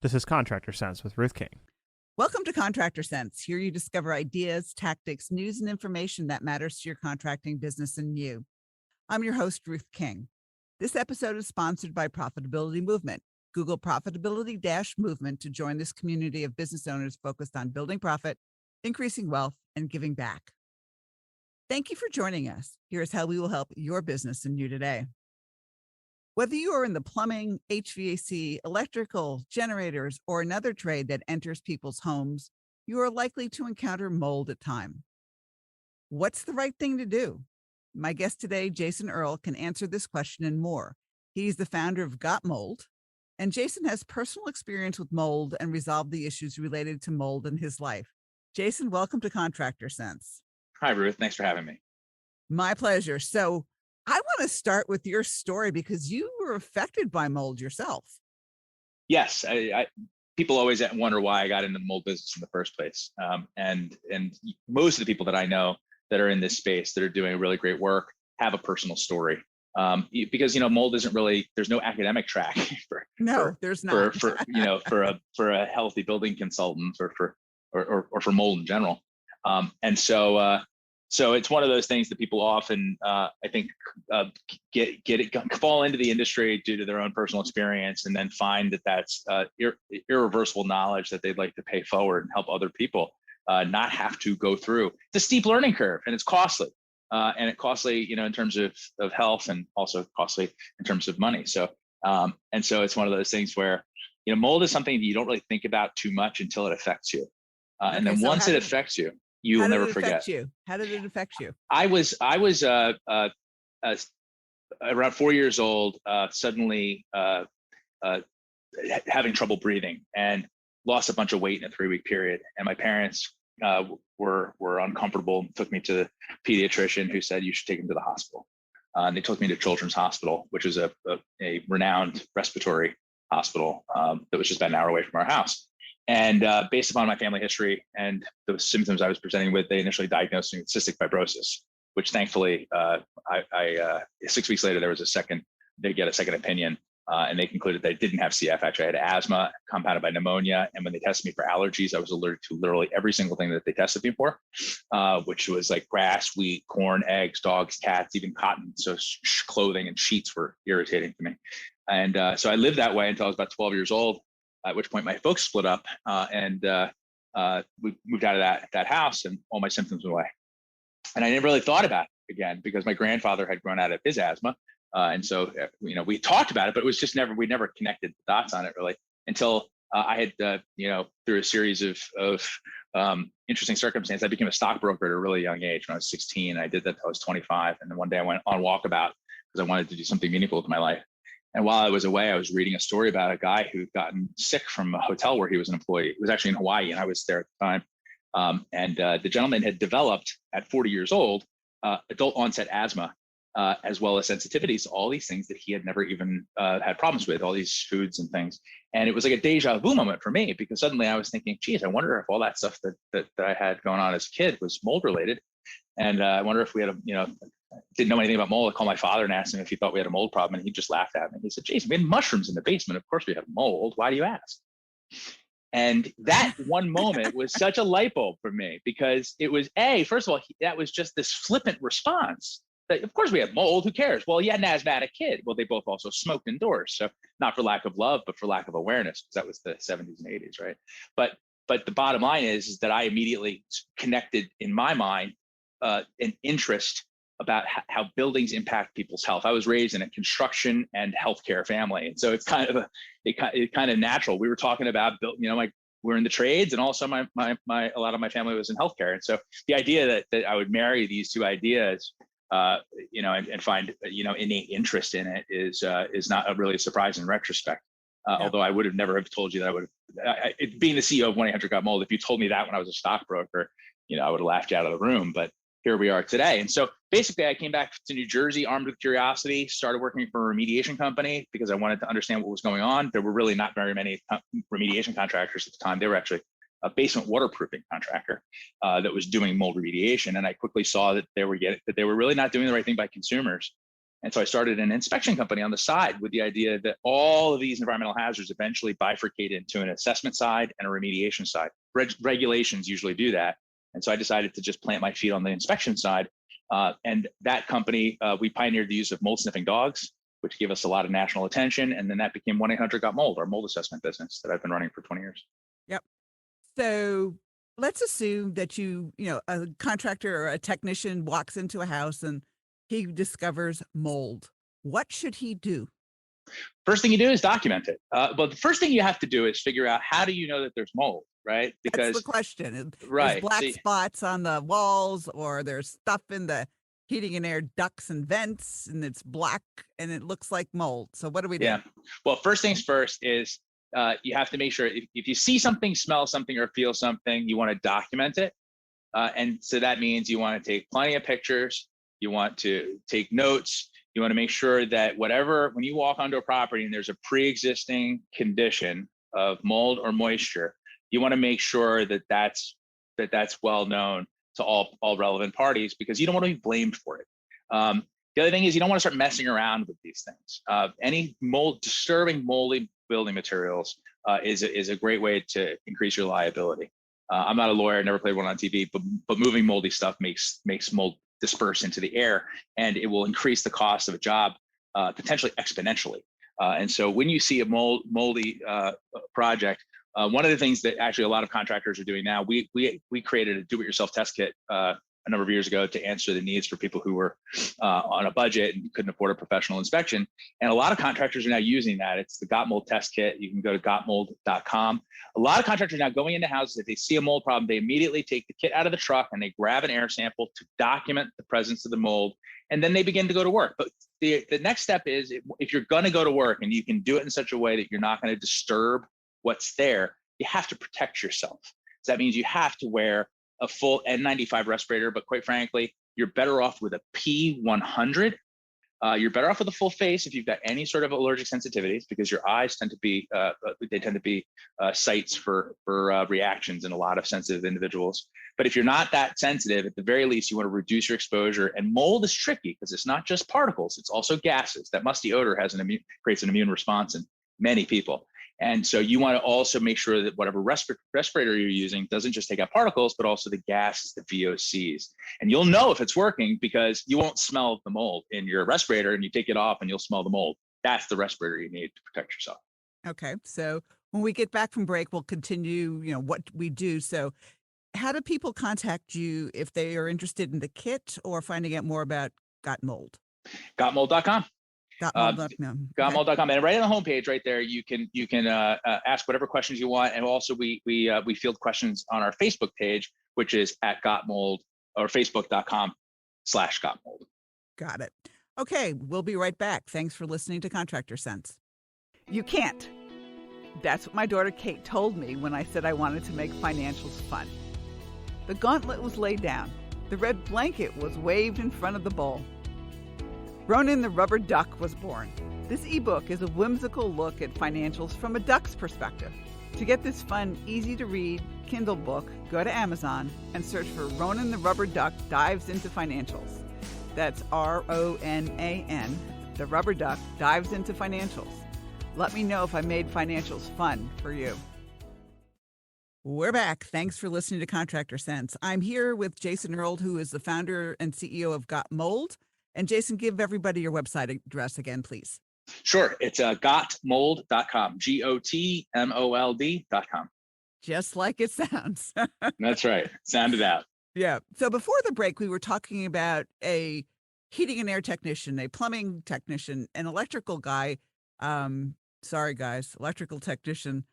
This is Contractor Sense with Ruth King. Welcome to Contractor Sense. Here you discover ideas, tactics, news, and information that matters to your contracting business and you. I'm your host, Ruth King. This episode is sponsored by Profitability Movement. Google Profitability-Movement to join this community of business owners focused on building profit, increasing wealth, and giving back. Thank you for joining us. Here's how we will help your business and you today. Whether you are in the plumbing, HVAC, electrical, generators, or another trade that enters people's homes, you are likely to encounter mold at times. What's the right thing to do? My guest today, Jason Earle, can answer this question and more. He's the founder of Got Mold, and Jason has personal experience with mold and resolved the issues related to mold in his life. Jason, welcome to Contractor Sense. Hi, Ruth. Thanks for having me. My pleasure. So I want to start with your story because you were affected by mold yourself. Yes, people always wonder why I got into the mold business in the first place. And most of the people that I know that are in this space that are doing really great work have a personal story. Because mold isn't really, there's no academic track there's not for a healthy building consultant or for mold in general. So it's one of those things that people often, I think, fall into the industry due to their own personal experience, and then find that that's irreversible knowledge that they'd like to pay forward and help other people not have to go through. It's a steep learning curve, and it's costly, in terms of health, and also costly in terms of money. So it's one of those things where mold is something that you don't really think about too much until it affects you, and then once it affects you. You will never forget. How did it affect you? I was around 4 years old, suddenly having trouble breathing and lost a bunch of weight in a 3-week period. And my parents were uncomfortable, took me to the pediatrician, who said you should take him to the hospital. And they took me to Children's Hospital, which is a renowned respiratory hospital that was just about an hour away from our house. And based upon my family history and the symptoms I was presenting with, they initially diagnosed me with cystic fibrosis, which thankfully, 6 weeks later, they get a second opinion, and they concluded that I didn't have CF. Actually, I had asthma compounded by pneumonia. And when they tested me for allergies, I was allergic to literally every single thing that they tested me for, which was like grass, wheat, corn, eggs, dogs, cats, even cotton. So clothing and sheets were irritating to me. And so I lived that way until I was about 12 years old. At which point my folks split up, and we moved out of that house, and all my symptoms went away. And I never really thought about it again because my grandfather had grown out of his asthma, and so we talked about it, but it was just we never connected the dots on it really until I had through a series of interesting circumstances, I became a stockbroker at a really young age when I was 16. I did that until I was 25, and then one day I went on walkabout because I wanted to do something meaningful with my life. And while I was away, I was reading a story about a guy who'd gotten sick from a hotel where he was an employee. It was actually in Hawaii, and I was there at the time. The gentleman had developed at 40 years old, adult onset asthma, as well as sensitivities to all these things that he had never even had problems with, all these foods and things. And it was like a deja vu moment for me, because suddenly I was thinking, geez, I wonder if all that stuff that I had going on as a kid was mold related. And I wonder if we had didn't know anything about mold. I called my father and asked him if he thought we had a mold problem, and he just laughed at me. He said, Jason, we had mushrooms in the basement. Of course we have mold. Why do you ask? And that one moment was such a light bulb for me, because it was first of all, that was just this flippant response that of course we have mold. Who cares? Well, you had an asthmatic kid. Well, they both also smoked indoors. So not for lack of love, but for lack of awareness, because that was the 70s and 80s, right? But the bottom line is that I immediately connected in my mind an interest about how buildings impact people's health. I was raised in a construction and healthcare family, and so it's kind of natural. We were talking about we're in the trades, and also a lot of my family was in healthcare, and so the idea that I would marry these two ideas, and find innate interest in it is not really a surprise in retrospect. Although I would have never have told you that I would have, being the CEO of 1-800-GOT-MOLD, if you told me that when I was a stockbroker, I would have laughed you out of the room. But here we are today. And so basically I came back to New Jersey armed with curiosity, started working for a remediation company because I wanted to understand what was going on. There were really not very many remediation contractors at the time. They were actually a basement waterproofing contractor that was doing mold remediation. And I quickly saw that they were really not doing the right thing by consumers. And so I started an inspection company on the side with the idea that all of these environmental hazards eventually bifurcate into an assessment side and a remediation side. Regulations usually do that. And so I decided to just plant my feet on the inspection side. And that company, we pioneered the use of mold sniffing dogs, which gave us a lot of national attention. And then that became 1-800-GOT-MOLD, our mold assessment business that I've been running for 20 years. Yep. So let's assume that a contractor or a technician walks into a house and he discovers mold. What should he do? First thing you do is document it. But the first thing you have to do is figure out, how do you know that there's mold, right? Because that's the question. Right. There's black spots on the walls, or there's stuff in the heating and air ducts and vents, and it's black and it looks like mold. So what do we do? Yeah. Well, first things first is you have to make sure if you see something, smell something, or feel something, you want to document it. And so that means you want to take plenty of pictures. You want to take notes. You want to make sure that when you walk onto a property and there's a pre-existing condition of mold or moisture, you want to make sure that that's well known to all relevant parties, because you don't want to be blamed for it. The other thing is, you don't want to start messing around with these things. Any disturbing moldy building materials is a great way to increase your liability. I'm not a lawyer, never played one on TV, but moving moldy stuff makes mold disperse into the air, and it will increase the cost of a job potentially exponentially. And so when you see a moldy project, one of the things that actually a lot of contractors are doing now, we created a do-it-yourself test kit a number of years ago to answer the needs for people who were on a budget and couldn't afford a professional inspection. And a lot of contractors are now using that. It's the Got Mold test kit. You can go to gotmold.com. A lot of contractors are now going into houses. If they see a mold problem, they immediately take the kit out of the truck and they grab an air sample to document the presence of the mold. And then they begin to go to work. But the next step is, if you're going to go to work and you can do it in such a way that you're not going to disturb what's there, you have to protect yourself. So that means you have to wear a full N95 respirator, but quite frankly, you're better off with a P100. You're better off with a full face if you've got any sort of allergic sensitivities, because your eyes tend to be sites for reactions in a lot of sensitive individuals. But if you're not that sensitive, at the very least, you want to reduce your exposure. And mold is tricky because it's not just particles; it's also gases. That musty odor creates an immune response in many people. And so you want to also make sure that whatever respirator you're using doesn't just take out particles, but also the gases, the VOCs. And you'll know if it's working because you won't smell the mold in your respirator, and you take it off and you'll smell the mold. That's the respirator you need to protect yourself. Okay. So when we get back from break, we'll continue, what we do. So how do people contact you if they are interested in the kit or finding out more about Got Mold? Gotmold.com. Gotmold.com. Gotmold.com, and right on the homepage, right there, you can ask whatever questions you want, and also we field questions on our Facebook page, which is at Gotmold, or facebook.com/Gotmold. Got it. Okay, we'll be right back. Thanks for listening to Contractor Sense. You can't. That's what my daughter Kate told me when I said I wanted to make financials fun. The gauntlet was laid down. The red blanket was waved in front of the bowl. Ronan the Rubber Duck was born. This ebook is a whimsical look at financials from a duck's perspective. To get this fun, easy-to-read Kindle book, go to Amazon and search for Ronan the Rubber Duck Dives into Financials. That's RONAN, the Rubber Duck Dives into Financials. Let me know if I made financials fun for you. We're back. Thanks for listening to Contractor Sense. I'm here with Jason Earle, who is the founder and CEO of Got Mold. And Jason, give everybody your website address again, please. Sure. It's gotmold.com, GOTMOLD.com. Just like it sounds. That's right. Sound it out. Yeah. So before the break, we were talking about a heating and air technician, a plumbing technician, an electrical guy. Electrical technician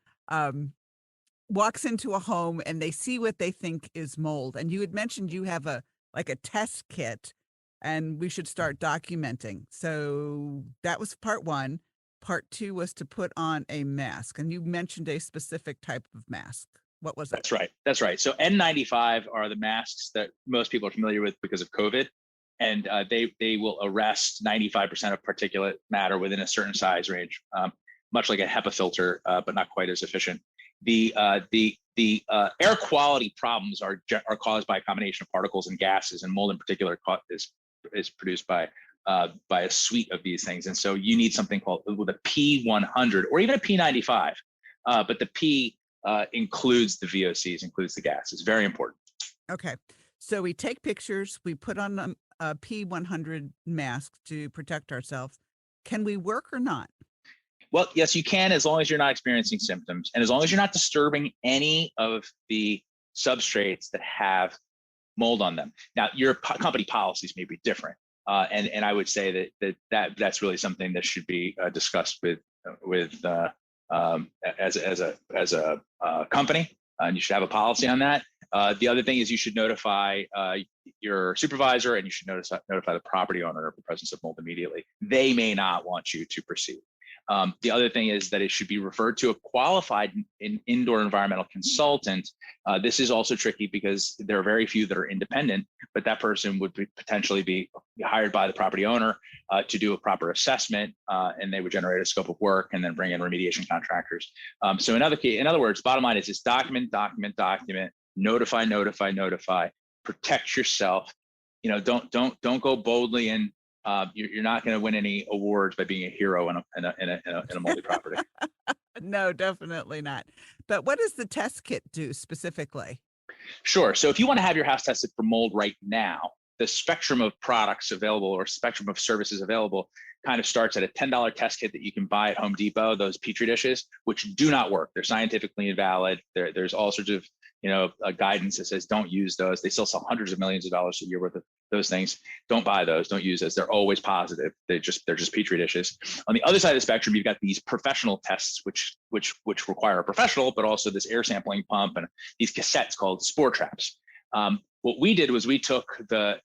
walks into a home and they see what they think is mold. And you had mentioned you have a test kit, and we should start documenting. So that was part one. Part two was to put on a mask. And you mentioned a specific type of mask. What was that? That's right. So N95 are the masks that most people are familiar with because of COVID. And they will arrest 95% of particulate matter within a certain size range, much like a HEPA filter, but not quite as efficient. The air quality problems are caused by a combination of particles and gases, and mold in particular is produced by by a suite of these things. And so you need something called with a P100 or even a P95. But the P includes the VOCs, includes the gas. It's very important. Okay. So we take pictures, we put on a P100 mask to protect ourselves. Can we work or not? Well, yes, you can, as long as you're not experiencing symptoms and as long as you're not disturbing any of the substrates that have mold on them. Now, your company policies may be different. And I would say that's really something that should be discussed with as a company, and you should have a policy on that. The other thing is you should notify your supervisor, and you should notify the property owner of the presence of mold immediately. They may not want you to proceed. The other thing is that it should be referred to a qualified indoor environmental consultant. This is also tricky because there are very few that are independent, but that person would potentially be hired by the property owner to do a proper assessment, and they would generate a scope of work and then bring in remediation contractors. So in other words, bottom line is just document, notify, protect yourself. Don't go boldly in. You're not going to win any awards by being a hero in a moldy property. No, definitely not. But what does the test kit do specifically? Sure. So if you want to have your house tested for mold right now, the spectrum of products available or spectrum of services available kind of starts at a $10 test kit that you can buy at Home Depot, those Petri dishes, which do not work. They're scientifically invalid. There's all sorts of guidance that says don't use those. They still sell hundreds of millions of dollars a year worth of those things. Don't buy those. Don't use those. They're always positive. They're just Petri dishes. On the other side of the spectrum, you've got these professional tests, which require a professional, but also this air sampling pump and these cassettes called spore traps. What we did was we took the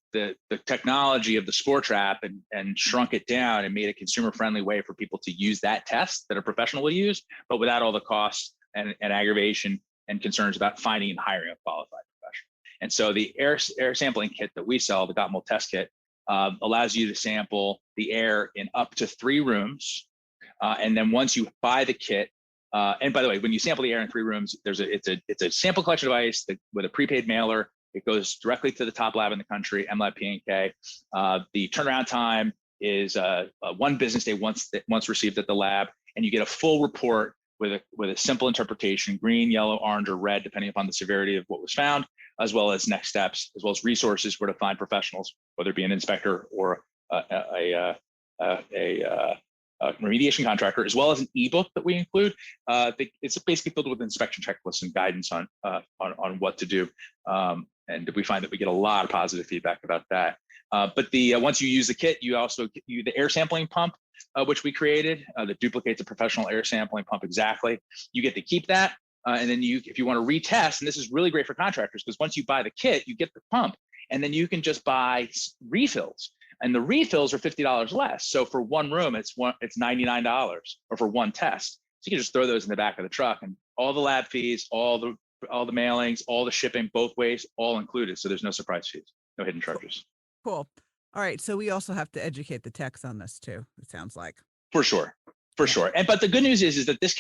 technology of the spore trap and shrunk it down and made a consumer-friendly way for people to use that test that a professional will use, but without all the costs and aggravation and concerns about finding and hiring a qualified professional. And so the air sampling kit that we sell, the Got Mold Test Kit, allows you to sample the air in up to 3 rooms. And then once you buy the kit, and by the way, when you sample the air in 3 rooms, it's a sample collection device with a prepaid mailer. It goes directly to the top lab in the country, MLab P&K. The turnaround time is 1 business day once received at the lab, and you get a full report with a simple interpretation, green, yellow, orange, or red, depending upon the severity of what was found, as well as next steps, as well as resources where to find professionals, whether it be an inspector or a remediation contractor, as well as an ebook that we include. It's basically filled with inspection checklists and guidance on what to do. And we find that we get a lot of positive feedback about that. But once you use the kit, you also get the air sampling pump, which we created that duplicates a professional air sampling pump exactly. You get to keep that. And then if you want to retest, and this is really great for contractors, because once you buy the kit, you get the pump, and then you can just buy refills. And the refills are $50 less. So for 1 room, it's $99, or for 1 test. So you can just throw those in the back of the truck, and all the lab fees, all the mailings, all the shipping both ways, all included. So there's no surprise fees, no hidden charges. Cool. All right. So we also have to educate the techs on this too, it sounds like. For sure. But the good news is that this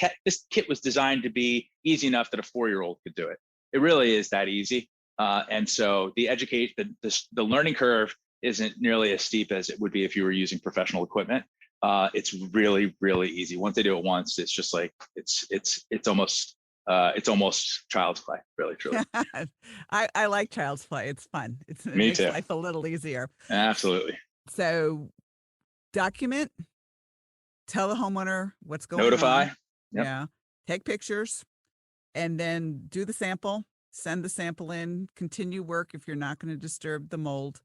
kit was designed to be easy enough that a 4-year-old could do it. It really is that easy. And so the learning curve isn't nearly as steep as it would be if you were using professional equipment. It's really, really easy. Once they do it once, it's just like it's almost child's play, really, truly. I like child's play. It's fun. It makes life a little easier. Absolutely. So document, tell the homeowner what's going Notify. on. Yep. Yeah. Take pictures, and then do the sample, send the sample in, continue work if you're not going to disturb the mold,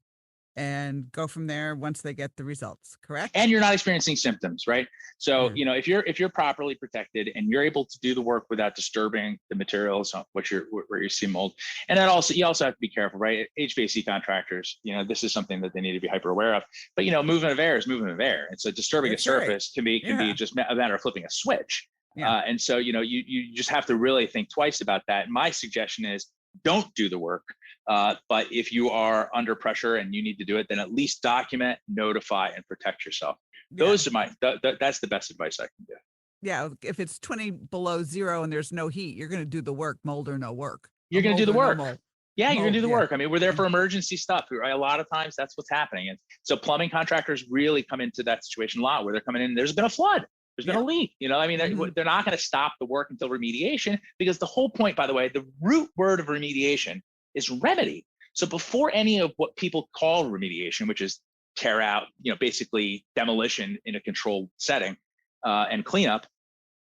and go from there once they get the results, correct? And you're not experiencing symptoms, right? So, if you're properly protected and you're able to do the work without disturbing the materials where you see mold. And then you also have to be careful, right? HVAC contractors, this is something that they need to be hyper aware of. But movement of air is movement of air. And so disturbing a surface can be just a matter of flipping a switch. Yeah. And so, you just have to really think twice about that. And my suggestion is don't do the work. But if you are under pressure and you need to do it, then at least document, notify, and protect yourself. Yeah. Those are that's the best advice I can give. Yeah. If it's 20 below zero and there's no heat, you're going to do the work, mold or no work. You're going to do the work. Yeah, you're gonna do the Yeah. work. I mean, we're there for emergency stuff. Right? A lot of times that's what's happening. And so plumbing contractors really come into that situation a lot where they're coming in, there's been a flood, there's been a leak. I mean, they're not going to stop the work until remediation, because the whole point, by the way, the root word of remediation is remedy. So before any of what people call remediation, which is tear out, basically demolition in a controlled setting and cleanup,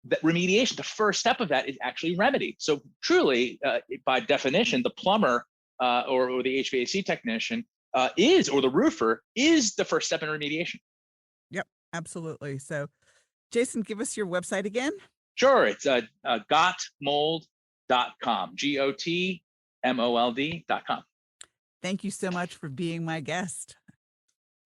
that remediation, the first step of that is actually remedy. So truly, by definition, the plumber or the HVAC technician or the roofer is the first step in remediation. Yep, absolutely. So, Jason, give us your website again. Sure, it's gotmold.com, GOTMOLD.com. Thank you so much for being my guest.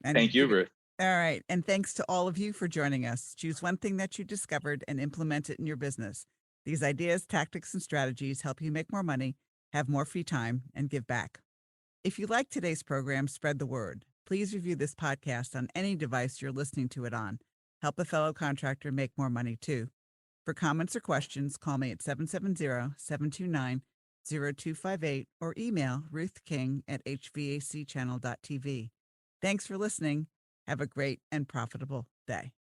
Thank you, Ruth. All right. And thanks to all of you for joining us. Choose one thing that you discovered and implement it in your business. These ideas, tactics, and strategies help you make more money, have more free time, and give back. If you like today's program, spread the word. Please review this podcast on any device you're listening to it on. Help a fellow contractor make more money too. For comments or questions, call me at 770-729-0258 or email ruthking@hvacchannel.tv. Thanks for listening. Have a great and profitable day.